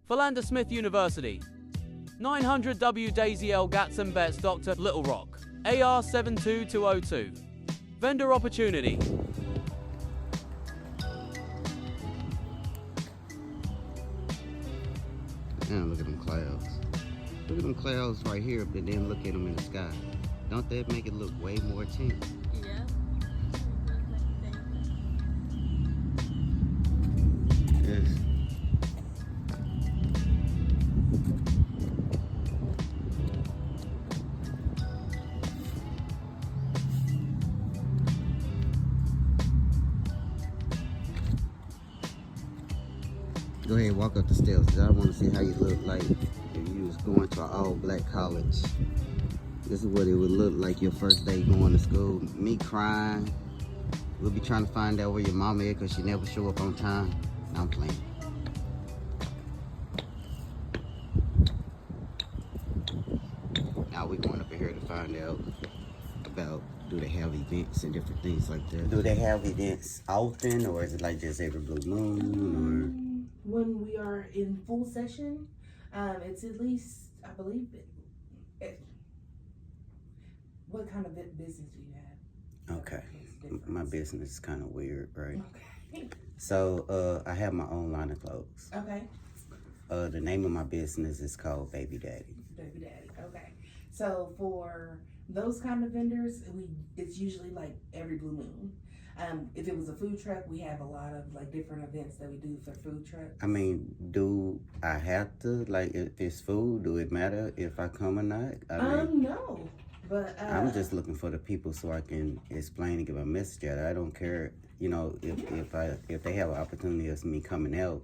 Philander Smith University. 900 W Daisy L Gatson Betts Dr. Little Rock. AR 72202. Vendor opportunity. Now look at them clouds. Look at them clouds right here, but then look at them in the sky. Don't that make it look way more intense? Yeah. Yes. Go ahead, walk up the steps, 'cause I want to see how you look like if you was going to an all-black college. This is what it would look like your first day going to school. Me crying. We'll be trying to find out where your mama is because she never show up on time. I'm playing. Now we're going up in here to find out about, do they have events and different things like that? Do they have events often, or is it like just every blue moon, When we are in full session, it's at least, I believe, what kind of business do you have? Okay. My business is kind of weird, right? Okay. So, I have my own line of clothes. Okay. The name of my business is called Baby Daddy. Baby Daddy. Okay. So for those kind of vendors, it's usually like every blue moon. If it was a food truck, we have a lot of like different events that we do for food trucks. I mean, do I have to, like, if it's food, do it matter if I come or not? I mean, No, but I'm just looking for the people so I can explain and give a message out. I don't care, you know, if they have an opportunity of me coming out.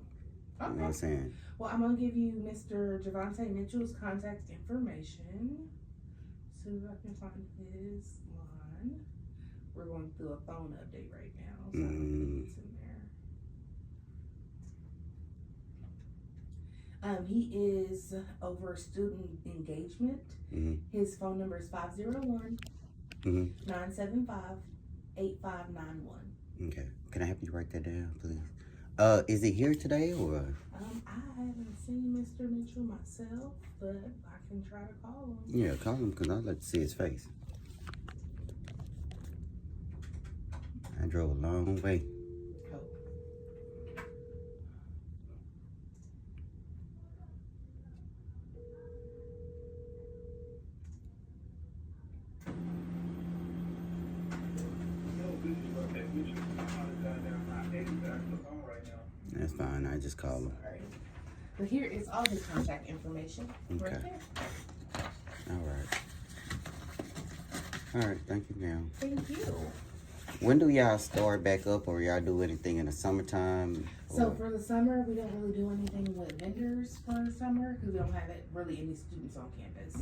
Okay. You know what I'm saying? Well, I'm gonna give you Mr. Javante Mitchell's contact information. So if I can find his line. We're going through a phone update right now, so I don't think it's in there. He is over student engagement. His phone number is 501-975-8591. Okay. Can I have you write that down, please? Is he here today, or? I haven't seen Mr. Mitchell myself, but I can try to call him. Yeah, call him, because I'd like to see his face. I drove a long way. Oh. That's fine, I just call him. Sorry. But here is all his contact information right Okay. there. All right, thank you, ma'am. Thank you. When do y'all start back up, or y'all do anything in the summertime? So for the summer, we don't really do anything with vendors for the summer because we don't have really any students on campus.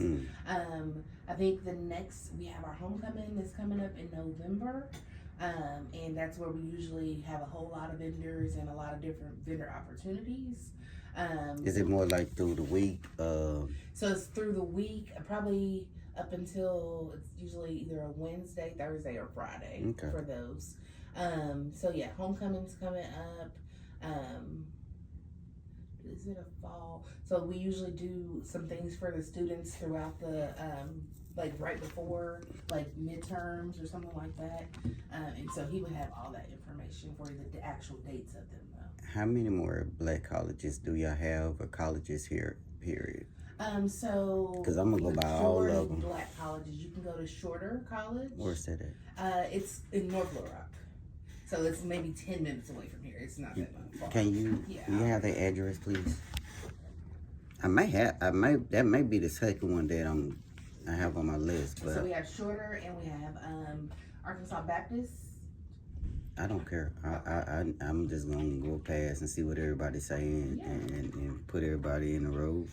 I think we have our homecoming is coming up in November. And that's where we usually have a whole lot of vendors and a lot of different vendor opportunities. Is it more like through the week? So it's through the week, probably up until it's usually either a Wednesday, Thursday, or Friday for those. So yeah, homecoming's coming up. Is it a fall? So we usually do some things for the students throughout the like right before like midterms or something like that. And so he would have all that information for you, the actual dates of them though. How many more black colleges do y'all have, or colleges here, period? So because I'm gonna go by all of them. Black colleges. You can go to Shorter College. Where's that at? It's in North Little Rock. So it's maybe 10 minutes away from here. It's not that far. Can you have their address, please? That may be the second one that I have on my list. But so we have Shorter and we have Arkansas Baptist. I don't care. I'm just gonna go past and see what everybody's saying and put everybody in the road.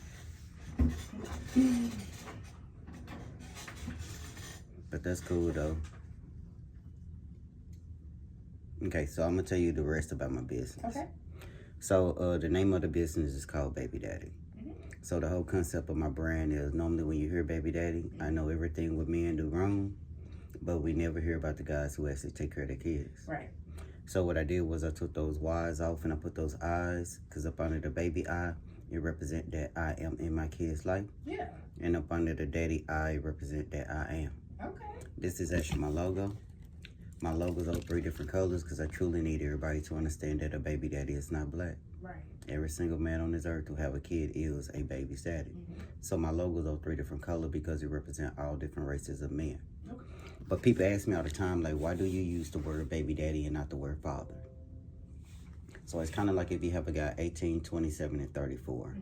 But that's cool though. Okay, so I'm gonna tell you the rest about my business. Okay. So the name of the business is called Baby Daddy. So the whole concept of my brand is, normally when you hear Baby Daddy, I know everything what men do wrong, but we never hear about the guys who actually take care of their kids. Right. So what I did was I took those Y's off and I put those I's, because up under the baby I, it represent that I am in my kid's life. Yeah. And up under the daddy, I represent that I am. Okay. This is actually my logo. My logo's all 3 different colors because I truly need everybody to understand that a baby daddy is not black. Right. Every single man on this earth who have a kid is a baby's daddy. So my logo's all 3 different colors because it represents all different races of men. Okay. But people ask me all the time, like, why do you use the word baby daddy and not the word father? So it's kind of like if you have a guy 18, 27, and 34.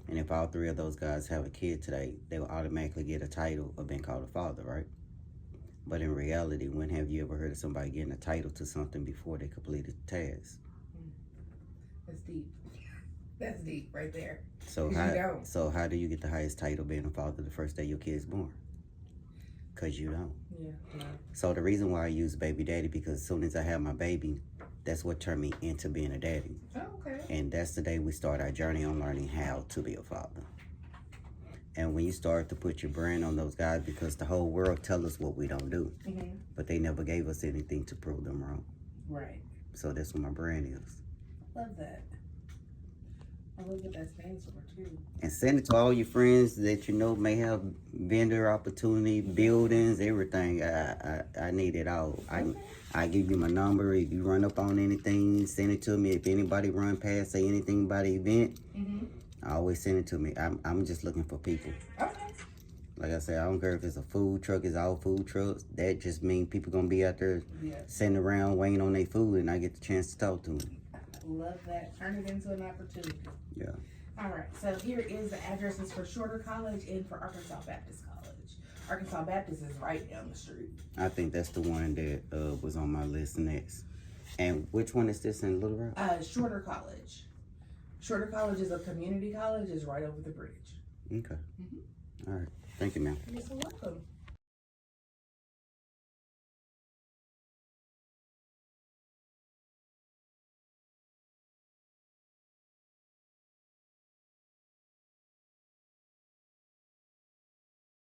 And if all 3 of those guys have a kid today, they will automatically get a title of being called a father, right? But in reality, when have you ever heard of somebody getting a title to something before they completed the task? That's deep. That's deep right there. So how do you get the highest title being a father the first day your kid's born? Because you don't. Yeah. No. So the reason why I use baby daddy, because as soon as I have my baby, that's what turned me into being a daddy. Oh, okay. And that's the day we start our journey on learning how to be a father. And when you start to put your brand on those guys, because the whole world tells us what we don't do, but they never gave us anything to prove them wrong. Right. So that's what my brand is. Love that. I love what that stands for too. And send it to all your friends that you know may have vendor opportunity, buildings, everything. I need it all. I give you my number. If you run up on anything, send it to me. If anybody run past, say anything about the event, I always send it to me. I'm just looking for people. Okay. Like I said, I don't care if it's a food truck, it's all food trucks. That just means people gonna be out there sitting around waiting on their food, and I get the chance to talk to them. Love that. Turn it into an opportunity. Yeah. All right. So here is the addresses for Shorter College and for Arkansas Baptist College. Arkansas Baptist is right down the street. I think that's the one that was on my list next. And which one is this in Little Rock? Shorter College. Shorter College is a community college. It's right over the bridge. Okay. All right. Thank you, ma'am. You're so welcome.